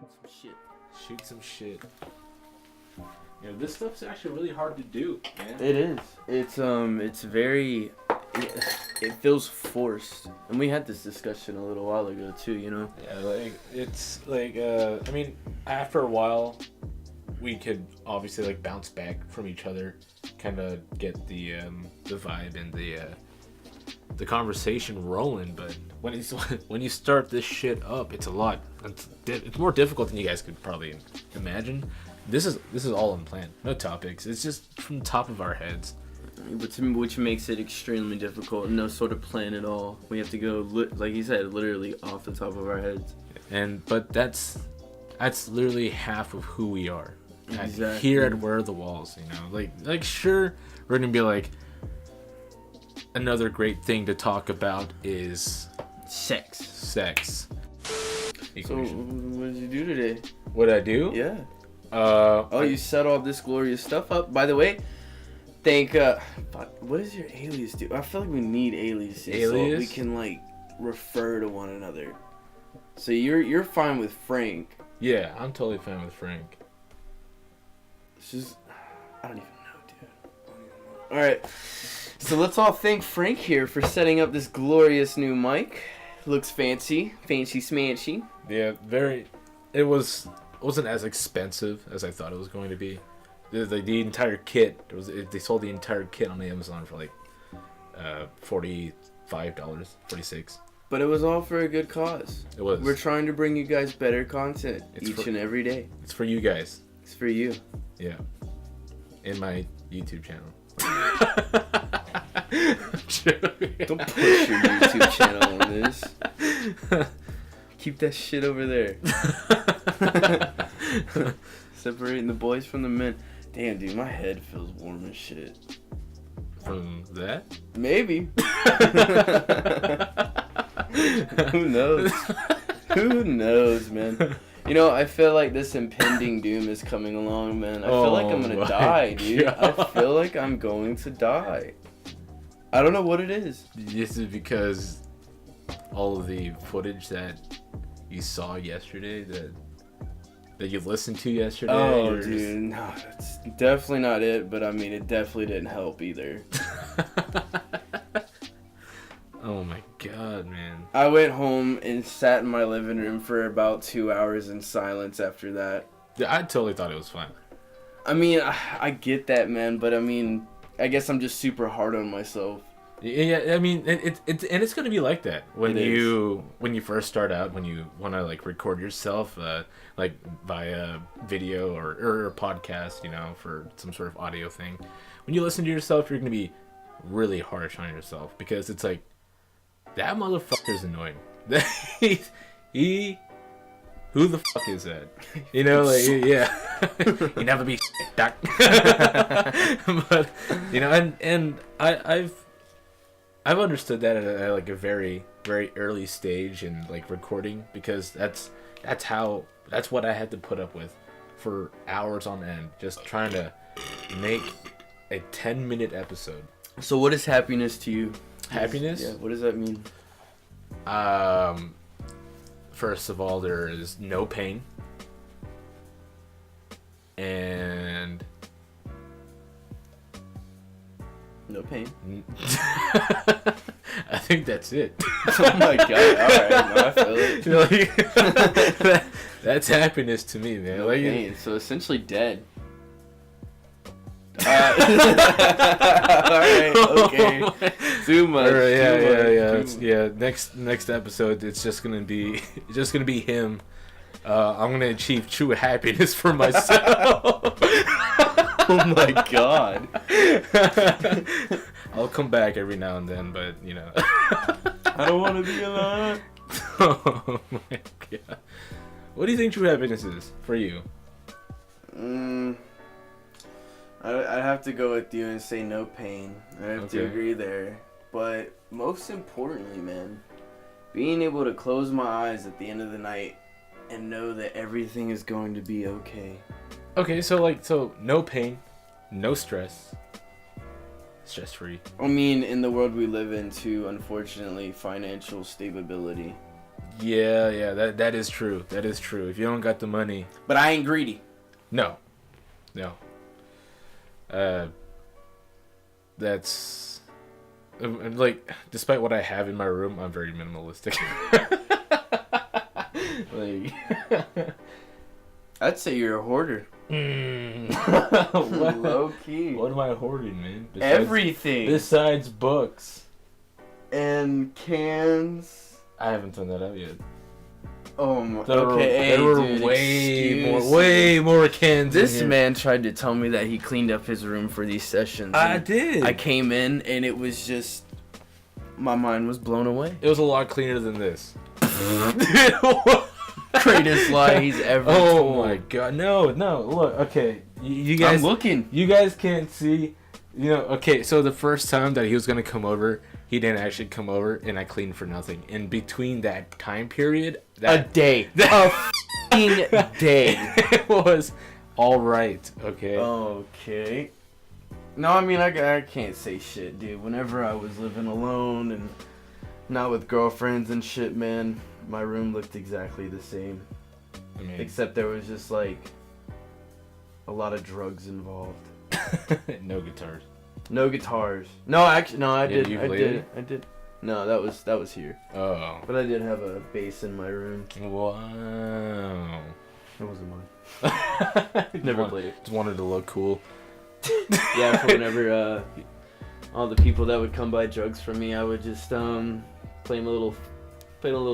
some shit. Shoot some shit. You know, this stuff's actually really hard to do, man. It is. It's very. It feels forced, and we had this discussion a little while ago too. You know. Yeah, like it's like I mean, after a while, we could obviously like bounce back from each other, kind of get the vibe and the conversation rolling. But when you start this shit up, it's a lot. It's more difficult than you guys could probably imagine. This is all unplanned. No topics. It's just from the top of our heads. Which makes it extremely difficult. No sort of plan at all. We have to go, like you said, literally off the top of our heads. But that's literally half of who we are. Exactly. Here at Where Are the Walls, you know, like sure, we're gonna be like, another great thing to talk about is sex. So what did you do today? What did I do? Yeah. You set all this glorious stuff up. By the way, what does your alias do? I feel like we need aliases so we can like refer to one another. So you're fine with Frank. Yeah, I'm totally fine with Frank. It's just I don't even know, dude. All right, so let's all thank Frank here for setting up this glorious new mic. Looks fancy smanchy. Yeah, it wasn't as expensive as I thought it was going to be. The entire kit, they sold the entire kit on Amazon for like $45, $46. But it was all for a good cause. It was. We're trying to bring you guys better content and every day. It's for you guys. It's for you. Yeah. In my YouTube channel. Don't push your YouTube channel on this. Keep that shit over there. Separating the boys from the men. Damn, dude, my head feels warm as shit. From that? Maybe. Who knows? Who knows, man? You know, I feel like this impending doom is coming along, man. I feel like I'm gonna die, dude. God. I feel like I'm going to die. I don't know what it is. This is because all of the footage that you saw yesterday, that you listened to yesterday. Oh, dude, no, that's definitely not it. But I mean, it definitely didn't help either. Oh my god, man! I went home and sat in my living room for about 2 hours in silence after that. Yeah, I totally thought it was fun. I mean, I get that, man, but I mean, I guess I'm just super hard on myself. Yeah, I mean, it's gonna be like that when you first start out, when you want to like record yourself, like via video or a podcast, you know, for some sort of audio thing. When you listen to yourself, you're gonna be really harsh on yourself because it's like, that motherfucker's annoying. Who the fuck is that? You know, like, yeah. You never be duck. But you know, and I've understood that at like a very, very early stage in like recording, because that's what I had to put up with for hours on end, just trying to make a 10-minute episode. So what is happiness to you? Happiness? Yeah, what does that mean? First of all, there is no pain. And no pain. I think that's it. Oh my god! All right, no, I feel it. You know, like, that's happiness to me, man. No like, pain. So essentially dead. Alright, okay. Too much. Right, yeah. Next episode, it's just gonna be him. I'm gonna achieve true happiness for myself. Oh my god. I'll come back every now and then, but you know. I don't want to be alone. Oh my god. What do you think true happiness is for you? I'd have to go with you and say no pain. I have to agree there. But most importantly, man, being able to close my eyes at the end of the night and know that everything is going to be okay. Okay, so no pain, no stress. Stress-free. I mean, in the world we live in, too, unfortunately, financial stability. Yeah, that is true. That is true. If you don't got the money, But I ain't greedy. no. That's like, despite what I have in my room, I'm very minimalistic. Like, I'd say you're a hoarder. what? Low key. What am I hoarding, man? Everything. Besides books. And cans. I haven't done that out yet. Oh my. There Okay, were dude, way more cans. This in here. man tried to tell me that he cleaned up his room for these sessions. I and did. I came in and it was just, my mind was blown away. It was a lot cleaner than this. Greatest lie he's ever told. Oh my god! No! Look, okay, you guys. I'm looking. You guys can't see. You know, okay. So the first time that he was gonna come over, he didn't actually come over, and I cleaned for nothing. In between that time period, A day. A f***ing day. it was all right. Okay. Okay. No, I mean, I can't say shit, dude. Whenever I was living alone and not with girlfriends and shit, man, my room looked exactly the same. I mean, Except there was just, like, a lot of drugs involved. no guitars. No guitars. No, actually, no, I Yeah, did. I did. No, that was here. Oh. But I did have a bass in my room. Wow. It wasn't mine. Never played it. Just wanted to look cool. Yeah, for whenever all the people that would come buy drugs from me, I would just play a little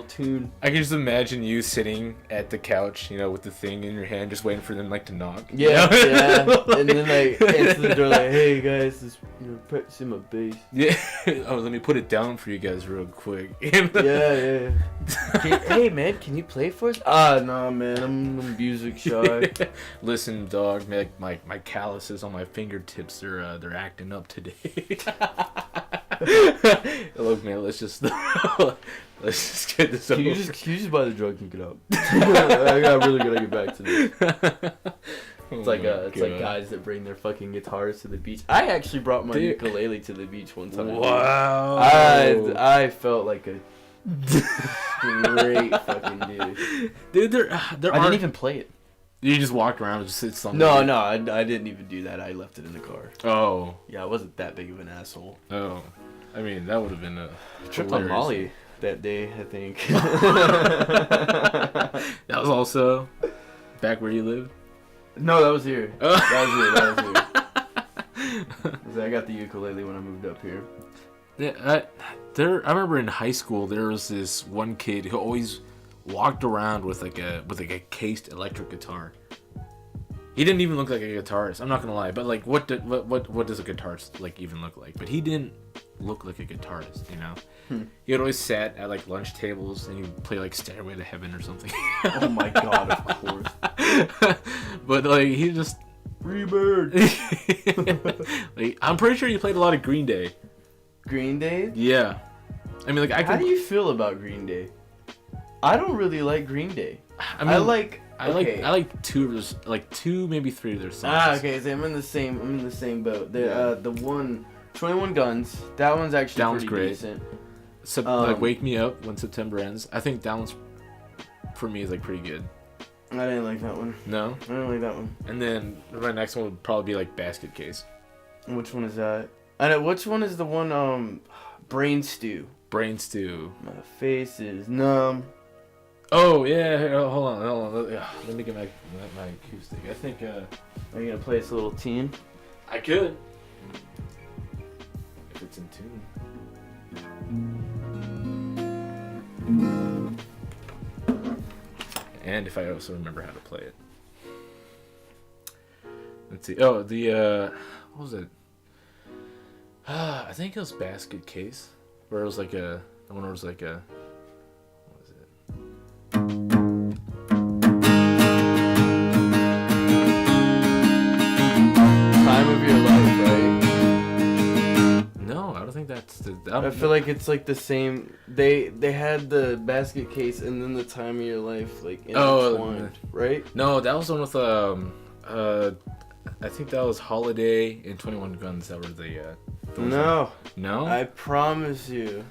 tune. I can just imagine you sitting at the couch, you know, with the thing in your hand, just waiting for them like to knock. Yeah, you know? yeah. And then I answer the door like, "Hey guys, this practicing my bass." Yeah. Oh, let me put it down for you guys real quick. Yeah. Hey man, can you play for us? No man, I'm music shy. Listen, dog, my calluses on my fingertips they're acting up today. Look, man, let's just get this over. Can you just buy the drugs and get out? I really gotta get back to this. It's like guys that bring their fucking guitars to the beach. I actually brought my ukulele to the beach one time. Wow. I felt like a great fucking dude. Dude, there I didn't even play it. You just walked around and just sit something. No, I didn't even do that. I left it in the car. Oh. Yeah, I wasn't that big of an asshole. Oh. I mean, that would have been a Tripped on Molly that day, I think. That was also back where you lived? No, that was here. Oh. That was here. I got the ukulele when I moved up here. Yeah, I remember in high school there was this one kid who always walked around with like a cased electric guitar. He didn't even look like a guitarist. I'm not gonna lie, but like, what does a guitarist like even look like? But he didn't look like a guitarist, you know. He had always sat at like lunch tables and he'd play like Stairway to Heaven or something. Oh my god, of course. But like he just Freebird. like, I'm pretty sure he played a lot of Green Day. Green Day? Yeah. I mean, like, How do you feel about Green Day? I don't really like Green Day. I mean, I okay. like two, maybe three of their songs. Okay, so I'm in the same boat. The one 21 Guns, that one's actually That one's pretty great. decent. So, like, Wake Me Up When September Ends. I think that one's, for me, is like pretty good. I didn't like that one. No? I didn't like that one. And then my next one would probably be like Basket Case. Which one is that? I know, which one is the one, Brain Stew? Brain Stew. My face is numb. Oh, yeah. Here, hold on. Let me get my acoustic. I think, Are you gonna play us a little tune? I could. If it's in tune. And if I also remember how to play it. Let's see. Oh, what was it? I think it was Basket Case. Where it was like the one where it was like what was it? Time of Your Life, right? No, I don't think that's the. I feel like it's like the same. They had the Basket Case and then the Time of Your Life like intertwined, right? No, that was the one with I think that was Holiday and 21 Guns that were the No. No? I promise you.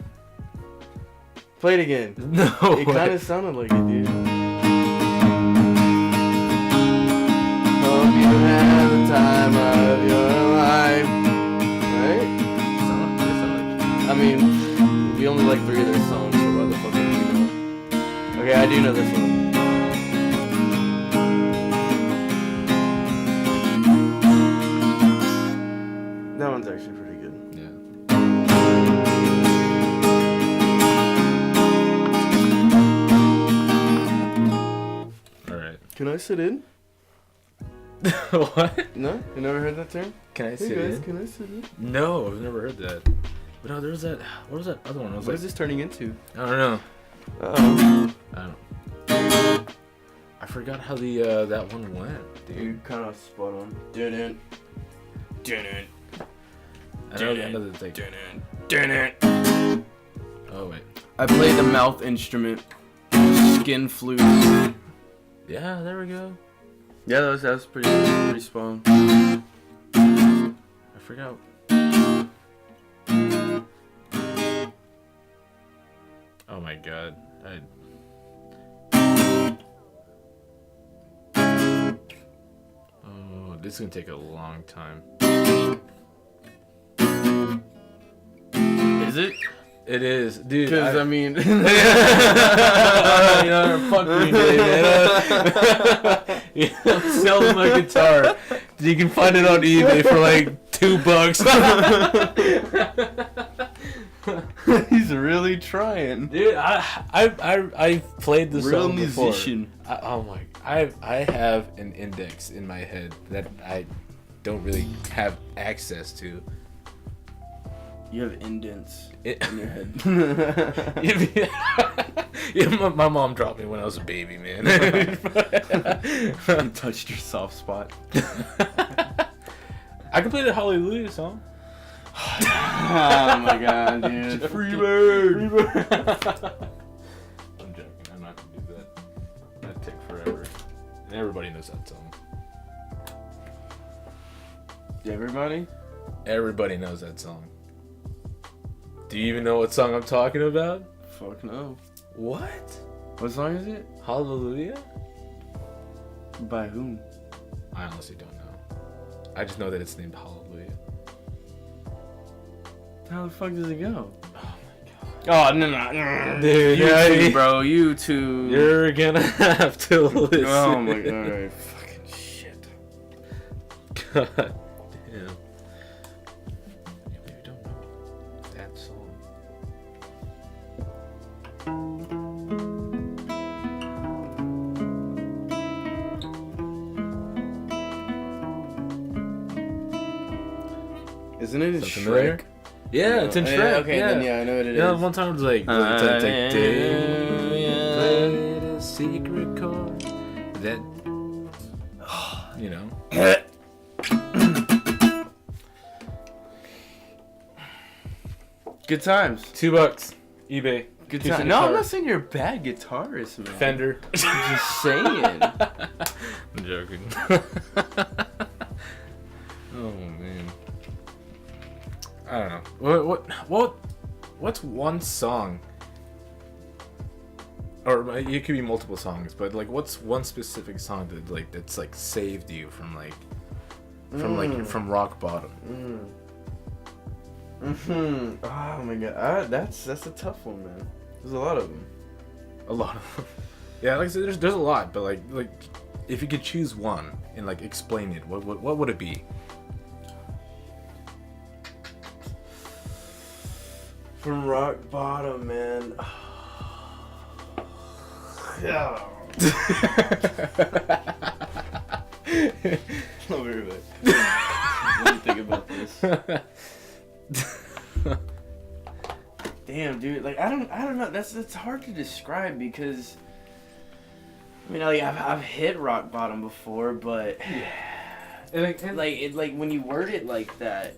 Play it again. No. It kind of sounded like it, dude. Hope you have the time of your life. Right? I mean, we only like 3 of their songs, so why the fuck would we know? Okay, I do know this one. That one's actually pretty good. Yeah. Alright. Can I sit in? What? No? You never heard that term? Can I Hey sit guys, in? can I sit in? No, I've never heard that. But no, there was that. What was that other one? I was What like, is this turning into? I don't know. Uh-oh. I don't know. I forgot how the that one went, dude. You kind of spot on. Dun-dun. Dun-dun. I know the end of the thing. Dun-dun. Dun-dun. Oh wait. I played the mouth instrument. Skin flute. Yeah, there we go. Yeah, that was pretty spot on. I forgot. Oh my god. Oh, this is gonna take a long time. Is it? It is, dude. Because, I mean... you know, fuck me, dude, man. You know, sell my guitar. You can find it on eBay for like $2. He's really trying. Dude, I played the Real song before. musician. Oh my! I have an index in my head that I don't really have access to. You have indents in your head. Yeah, my mom dropped me when I was a baby, man. You touched your soft spot. I can play the Hallelujah song. Oh my god, dude. Freebird! I'm joking. I'm not gonna do that. That'd take forever. And everybody knows that song. Everybody? Everybody knows that song. Do you even know what song I'm talking about? Fuck no. What? What song is it? Hallelujah? By whom? I honestly don't know. I just know that it's named Hallelujah. How the fuck does it go? Oh my god. Oh, no. Dude, You yeah, too, bro. You too. You're gonna have to listen. Oh my god. Fucking shit. God damn. You maybe don't know that song. Isn't it in Something familiar? Shrek? Yeah, it's in Shrek. Yeah, okay, yeah. then yeah, I know what it is. Yeah, one time it was like, played a secret chord that, you know. Good times. $2. eBay. Good Here's times. a No, I'm guitar. not saying you're a bad guitarist, man. Fender. I'm just saying. I'm joking. Oh man. I don't know. What's one song? Or it could be multiple songs, but like, what's one specific song that's like saved you from from rock bottom? Oh my god, that's a tough one, man. There's a lot of them. A lot of them. Yeah, like I said, there's a lot, but like if you could choose one and like explain it, what would it be? From rock bottom, man. Yeah. I'll be right back. Let me think about this. Damn, dude. Like I don't know. That's hard to describe because I mean, like I've hit rock bottom before, but like when you word it like that,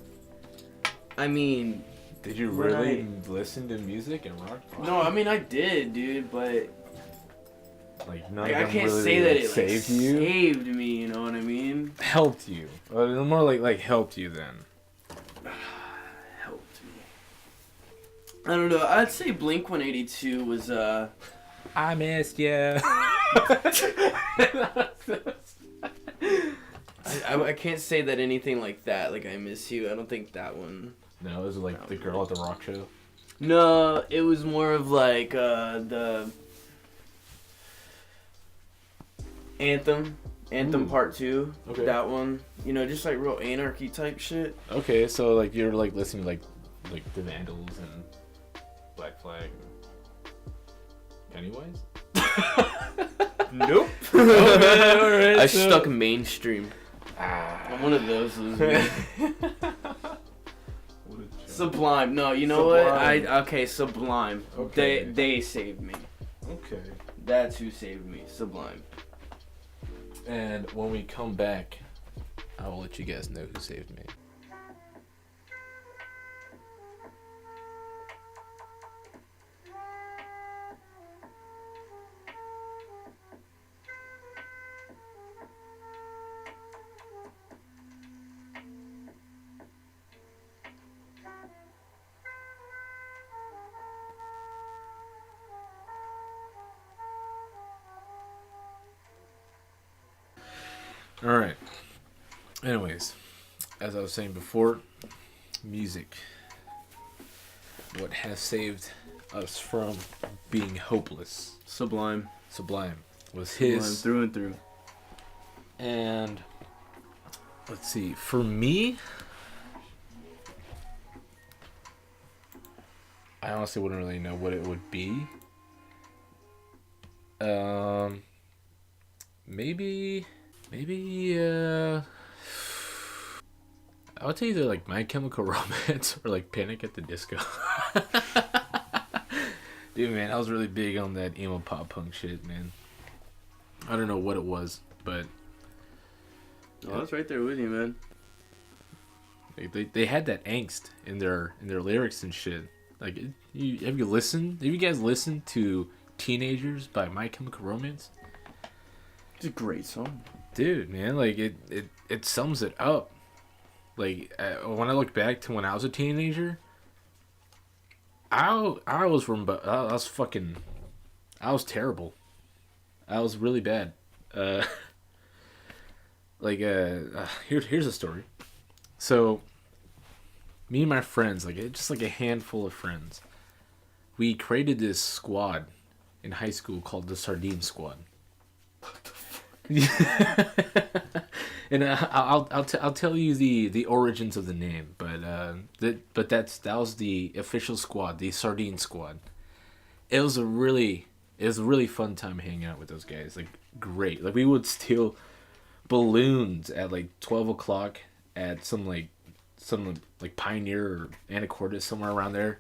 I mean. Did you really listen to music and rock bottom? No, I mean I did, dude, but like none like, of I them can't really, say that like, it saved like, you. saved me. You know what I mean? Helped you. More like helped you then. Helped me. I don't know. I'd say Blink 182 was I missed you. I can't say that anything like that. Like I miss you. I don't think that one. No, it was like the girl at the rock show. No, it was more of like the Anthem Ooh. Part 2. Okay. That one. You know, just like real anarchy type shit. Okay, so like you're like listening to like the Vandals and Black Flag. Anyways. Nope. Okay, alright, I so- stuck mainstream. I'm one of those losers. Sublime. No, you know Sublime. what? Okay, Sublime. Okay. They saved me. Okay. That's who saved me. Sublime. And when we come back, I will let you guys know who saved me. All right. Anyways, as I was saying before, music. What has saved us from being hopeless. Sublime. Sublime was Sublime his. through and through. And let's see. For me, I honestly wouldn't really know what it would be. Maybe I would say either like My Chemical Romance or like Panic at the Disco. Dude, man, I was really big on that emo pop punk shit, man. I don't know what it was, but Oh, that's right there with you, man. they had that angst in their lyrics and shit. Like, have you guys listened to Teenagers by My Chemical Romance? It's a great song. Dude, man, like it sums it up. Like when I look back to when I was a teenager, I was terrible. I was really bad. Here's a story. So, me and my friends, just like a handful of friends, we created this squad in high school called the Sardine Squad. And I'll tell you the origins of the name, but that was the official squad, the Sardine Squad. It was a really fun time hanging out with those guys. Like, great. Like, we would steal balloons at like 12 o'clock at some Pioneer or Anacortes, somewhere around there.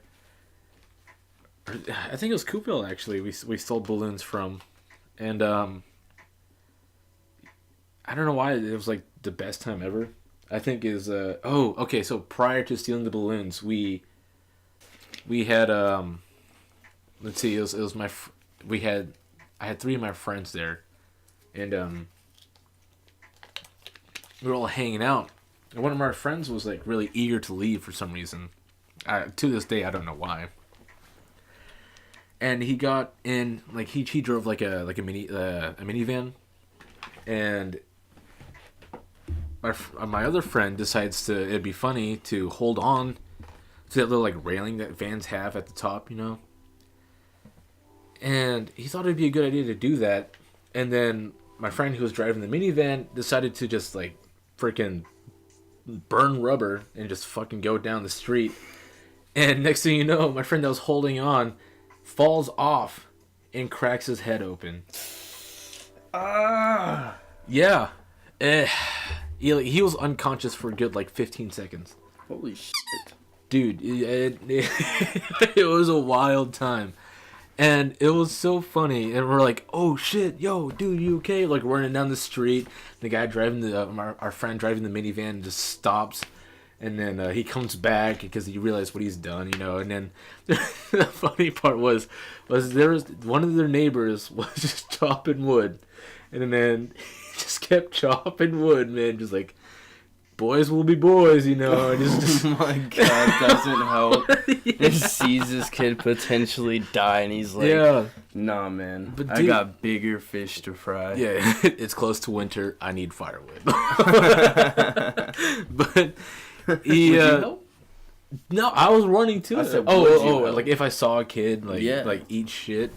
I think it was Coopville, actually. We stole balloons from, and I don't know why it was like the best time ever. I think is okay. So prior to stealing the balloons, we had let's see, it was I had three of my friends there, and we were all hanging out. And one of my friends was like really eager to leave for some reason. To this day, I don't know why. And he got in, like he drove like a minivan, and my other friend decides it'd be funny to hold on to that little like railing that vans have at the top, you know. And he thought it'd be a good idea to do that, and then my friend who was driving the minivan decided to just like freaking burn rubber and just fucking go down the street. And next thing you know, my friend that was holding on falls off and cracks his head open. Yeah. He was unconscious for a good like 15 seconds. Holy shit. Dude, it was a wild time. And it was so funny. And we're like, oh shit, yo, dude, you okay? Like, running down the street. The guy driving our friend driving the minivan just stops. And then he comes back because he realized what he's done, you know. And then the funny part was there was one of their neighbors was just chopping wood. And then he just kept chopping wood, man. Just like boys will be boys, you know. Just Oh my god, doesn't help. He sees this kid potentially die, and he's like, yeah, nah, man. But I dude- got bigger fish to fry. yeah. It's close to winter. I need firewood. But he, Would you help? no, I was running too. I said, oh, would oh, you oh, help? like if I saw a kid Yeah. like eat shit,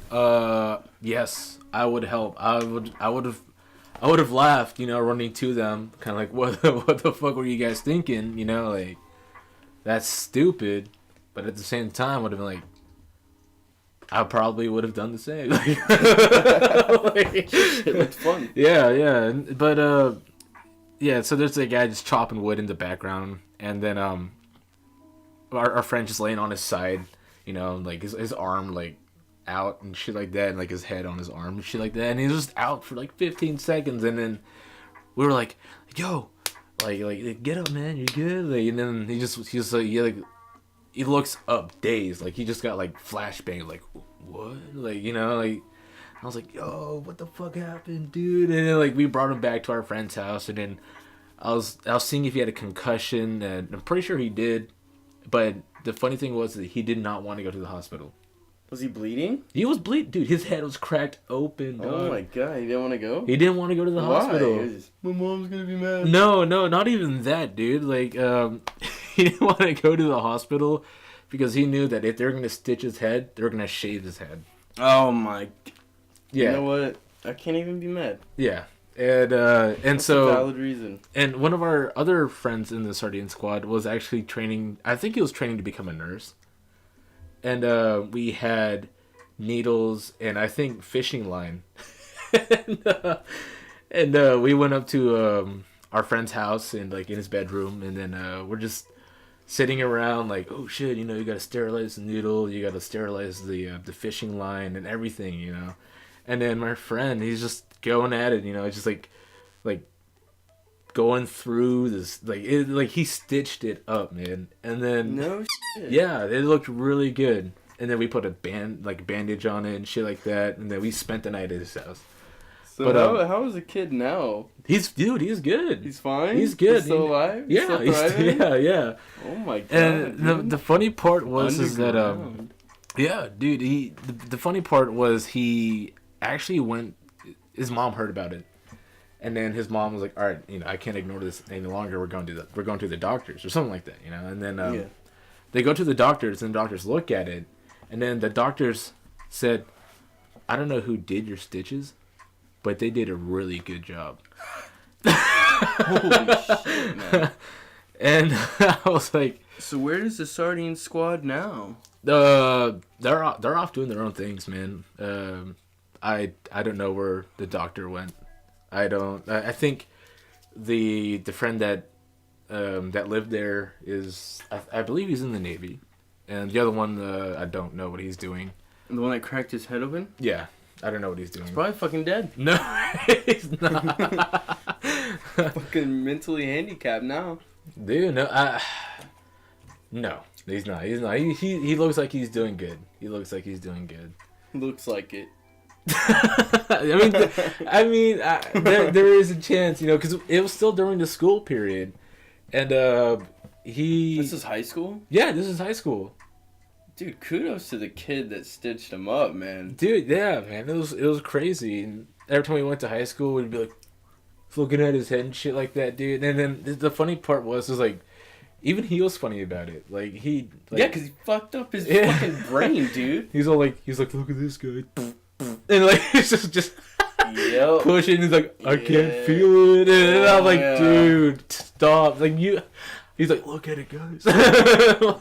yes, I would help. I would have laughed, you know, running to them, kind of like, what the fuck were you guys thinking, you know, like, that's stupid, but at the same time, would have been like, I probably would have done the same. It looked fun. Yeah, but yeah. So there's a guy just chopping wood in the background, and then our friend just laying on his side, you know, like his arm like out and shit like that, and like his head on his arm and shit like that, and he's just out for like 15 seconds, and then we were like, yo, like get up, man, you're good, like, and then he's like, yeah, like he looks up dazed, like he just got like flashbang, like what, like, you know, like I was like, yo, what the fuck happened, dude? And then like we brought him back to our friend's house, and then I was seeing if he had a concussion, and I'm pretty sure he did, but the funny thing was that he did not want to go to the hospital. Was he bleeding? He was bleeding, dude. His head was cracked open. Dog. Oh my god, he didn't want to go? He didn't want to go to the Why? hospital. He was just, my mom's gonna be mad. No, not even that, dude. Like, he didn't want to go to the hospital because he knew that if they're gonna stitch his head, they're gonna shave his head. Oh my. Yeah, You know what? I can't even be mad. yeah, and That's so a valid reason. and one of our other friends in the Sardine Squad was actually training. I think he was training to become a nurse, and we had needles and I think fishing line, and we went up to our friend's house and like in his bedroom, and then we're just sitting around like, oh shit, you know, you gotta sterilize the needle, you gotta sterilize the fishing line and everything, you know. And then my friend, he's just going at it, you know, just like going through this, like he stitched it up, man. And then No shit. yeah, it looked really good. And then we put a bandage on it and shit like that. And then we spent the night at his house. So But, how is the kid now? He's good. He's fine? He's good. He's still alive? Yeah, Still thriving? yeah. Oh my god. And the funny part was is that Underground. yeah, dude. The funny part was he actually went. His mom heard about it, and then his mom was like, "All right, you know, I can't ignore this any longer. We're going to the doctors or something like that, you know." And then Yeah. they go to the doctors, and the doctors look at it, and then the doctors said, "I don't know who did your stitches, but they did a really good job." Holy shit, man. And I was like, So where is the Sardine Squad now? they're off doing their own things, man. I don't know where the doctor went. I think the friend that lived there is, I believe he's in the Navy, and the other one, I don't know what he's doing. The one that cracked his head open? Yeah, I don't know what he's doing. Probably fucking dead. No, he's not. Fucking mentally handicapped now. Dude, no, he's not. He's not. He looks like he's doing good. He looks like he's doing good. Looks like it. I mean, there is a chance, you know, because it was still during the school period, and This is high school? yeah, this is high school, Dude, kudos to the kid that stitched him up, man. dude. Yeah, man, it was crazy. And every time we went to high school, we'd be like looking at his head and shit like that, dude. And then the funny part was like, even he was funny about it. Like he, like, Yeah, because he fucked up his Yeah. fucking brain, dude. he's like, look at this guy, and like he's just Yep. pushing. He's like, I can't Yeah. feel it, and I'm like, Yeah. dude, stop. Like you. He's like, look at it, guys.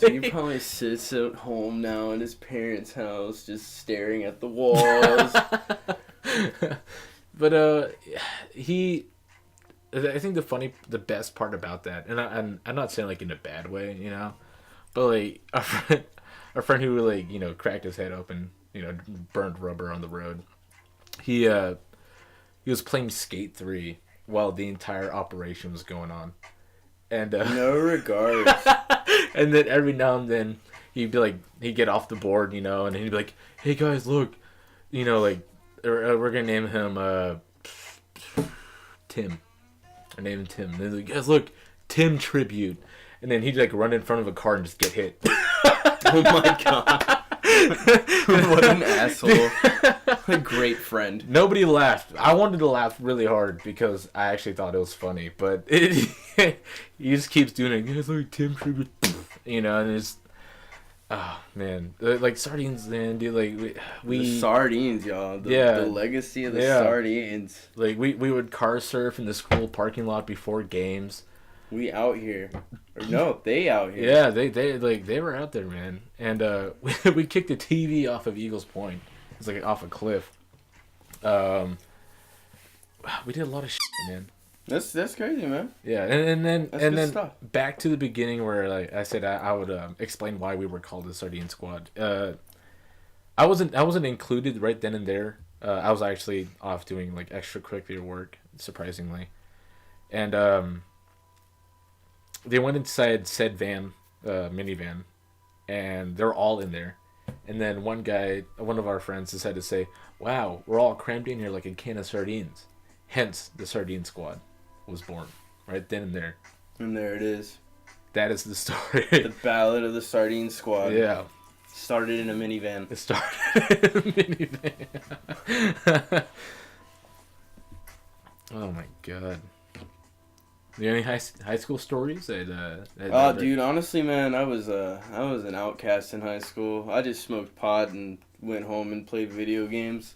He probably sits at home now in his parents' house, just staring at the walls. But I think the best part about that, and I'm not saying like in a bad way, you know, but like our friend who like, you know, cracked his head open, you know, burned rubber on the road. He was playing Skate 3 while the entire operation was going on, and No regards. and then every now and then he'd get off the board, you know, and he'd be like, hey guys, look, you know, like we're gonna name him Tim. I named him Tim. And they're like, guys, look, Tim tribute, and then he'd like run in front of a car and just get hit. Oh my god. What an asshole. A great friend. Nobody laughed. I wanted to laugh really hard because I actually thought it was funny, but he just keeps doing it. It's like Tim tribute, you know, and it's, oh man, like sardines, man, dude. Like we the sardines, y'all. The legacy of the sardines. Like we would car surf in the school parking lot before games. We out here, or no, they out here. Yeah, they were out there, man. And we kicked a TV off of Eagles Point. It's like off a cliff. We did a lot of shit, man. That's crazy, man. Yeah, and then stuff. Back to the beginning where like I said I would explain why we were called the Sardine Squad. I wasn't included right then and there. I was actually off doing like extracurricular work, surprisingly, and they went inside said van, minivan, and they're all in there. And then one of our friends decided to say, "Wow, we're all crammed in here like a can of sardines." Hence, the Sardine Squad was born right then and there. And there it is. That is the story. The Ballad of the Sardine Squad. Yeah. Started in a minivan. It started in a minivan. Oh my god. Do you have any high school stories? Dude, honestly, man, I was an outcast in high school. I just smoked pot and went home and played video games.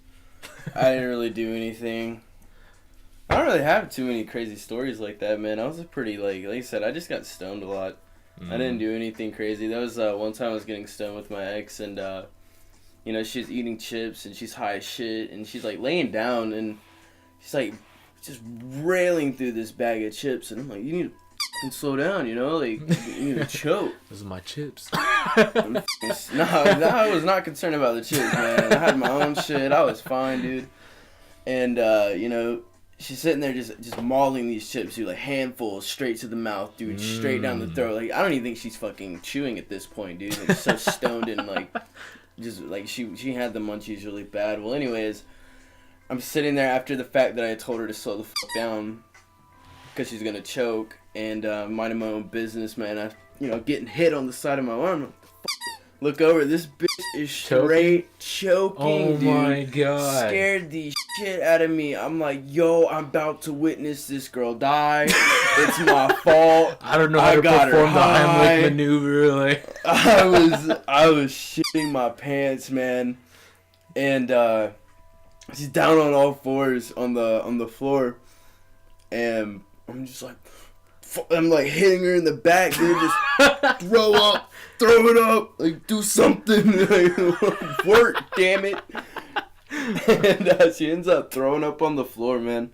I didn't really do anything. I don't really have too many crazy stories like that, man. I was a pretty, like I said, I just got stoned a lot. I didn't do anything crazy. That was one time I was getting stoned with my ex, and you know, she's eating chips and she's high as shit, and she's like laying down and she's like just railing through this bag of chips, and I'm like, you need to fucking slow down, you know, like you need to choke. Those are my chips. No, I was not concerned about the chips, man. I had my own shit. I was fine, dude. And you know, she's sitting there just mauling these chips, dude, like handfuls straight to the mouth, dude, straight down the throat. Like I don't even think she's fucking chewing at this point, dude. Like so stoned and like just like she had the munchies really bad. Well, anyways, I'm sitting there after the fact that I had told her to slow the fuck down because she's gonna choke, and minding my own business, man. I getting hit on the side of my arm. Look over, this bitch is straight choking, oh dude. My god. Scared the shit out of me. I'm like, yo, I'm about to witness this girl die. It's my fault. I don't know how to perform the Heimlich maneuver. Like. I was shitting my pants, man. And she's down on all fours on the floor. And I'm just like, I'm like hitting her in the back, dude. Just throw it up, like do something, like, work, damn it. And she ends up throwing up on the floor, man.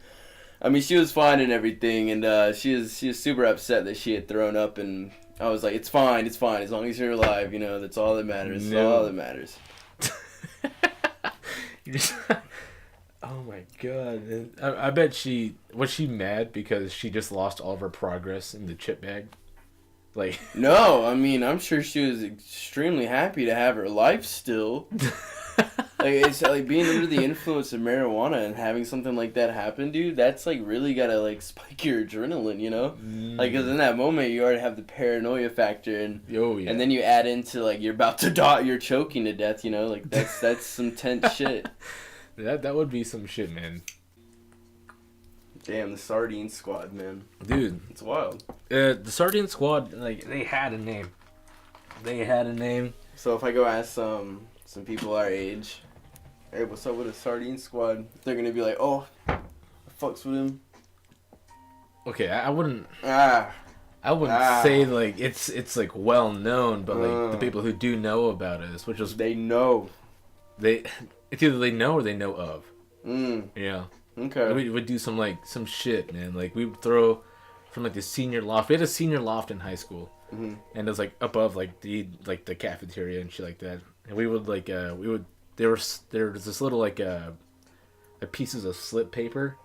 I mean, she was fine and everything, and she was super upset that she had thrown up, and I was like, it's fine, as long as you're alive, you know, that's all that matters. That's all that matters. Oh my god. I bet was she mad because she just lost all of her progress in the chip bag? Like no, I mean, I'm sure she was extremely happy to have her life still. Like it's like being under the influence of marijuana and having something like that happen, dude. That's like really gotta like spike your adrenaline, you know? Like, cause in that moment you already have the paranoia factor, and and then you add into like you're about to die, you're choking to death, you know? Like that's some tense shit. That would be some shit, man. Damn, the Sardine Squad, man. Dude. It's wild. The Sardine Squad, like, they had a name. So if I go ask some people our age, hey, what's up with the Sardine Squad? They're going to be like, oh, I fucks with him. Okay, I wouldn't... I wouldn't say, like, it's like, well known, but, like, the people who do know about us, which is... They know. It's either they know or they know of. Yeah. Okay. We would do some shit, man. Like, we would throw from, like, the senior loft. We had a senior loft in high school. And it was, like, above, like, the cafeteria and shit like that. And we would, like, there was this little, like, pieces of slip paper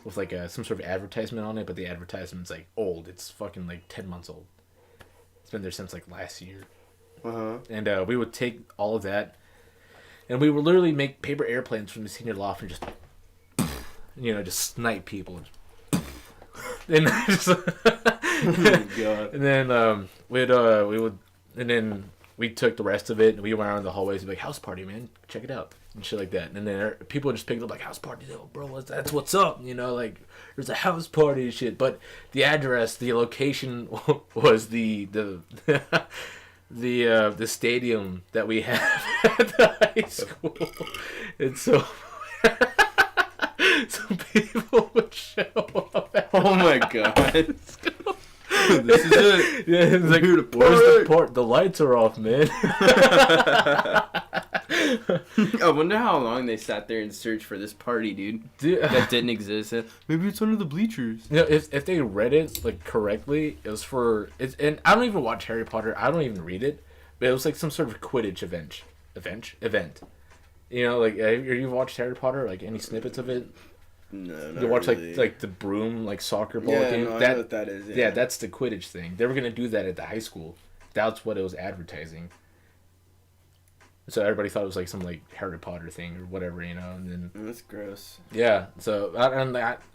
with, like, some sort of advertisement on it, but the advertisement's, like, old. It's fucking, like, 10 months old. It's been there since, like, last year. And we would take all of that, and we would literally make paper airplanes from the senior loft and just... just snipe people. And just, my God. And then and then we took the rest of it and we went around the hallways and be like, house party, man, check it out and shit like that. And then people just picked up like, house party, oh, bro, that's what's up, you know, like there's a house party and shit. But the address, the location was the the stadium that we have at the high school. And so some people would show up at Oh my God. This is it. yeah, it's like, here to where's the party." port? The lights are off, man. I wonder how long they sat there and searched for this party, dude. Dude, That didn't exist. Maybe it's under the bleachers. you know, if they read it like correctly, it was for it's. And I don't even watch Harry Potter. I don't even read it, but it was like some sort of Quidditch event. You know, like you've watched Harry Potter, like any snippets of it. No, not You watch really. like the broom like soccer ball Yeah, game. no, I that know what that is. yeah, that's the Quidditch thing. They were gonna do that at the high school. That's what it was advertising. So everybody thought it was like some like Harry Potter thing or whatever, you know. And then That's gross. yeah, so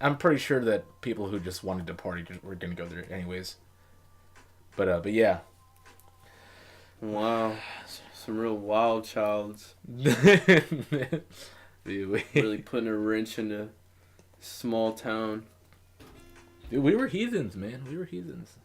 I'm pretty sure that people who just wanted to party were gonna go there anyways. But yeah. Wow. Some real wild childs. Really putting a wrench into small town. Dude, we were heathens, man. We were heathens.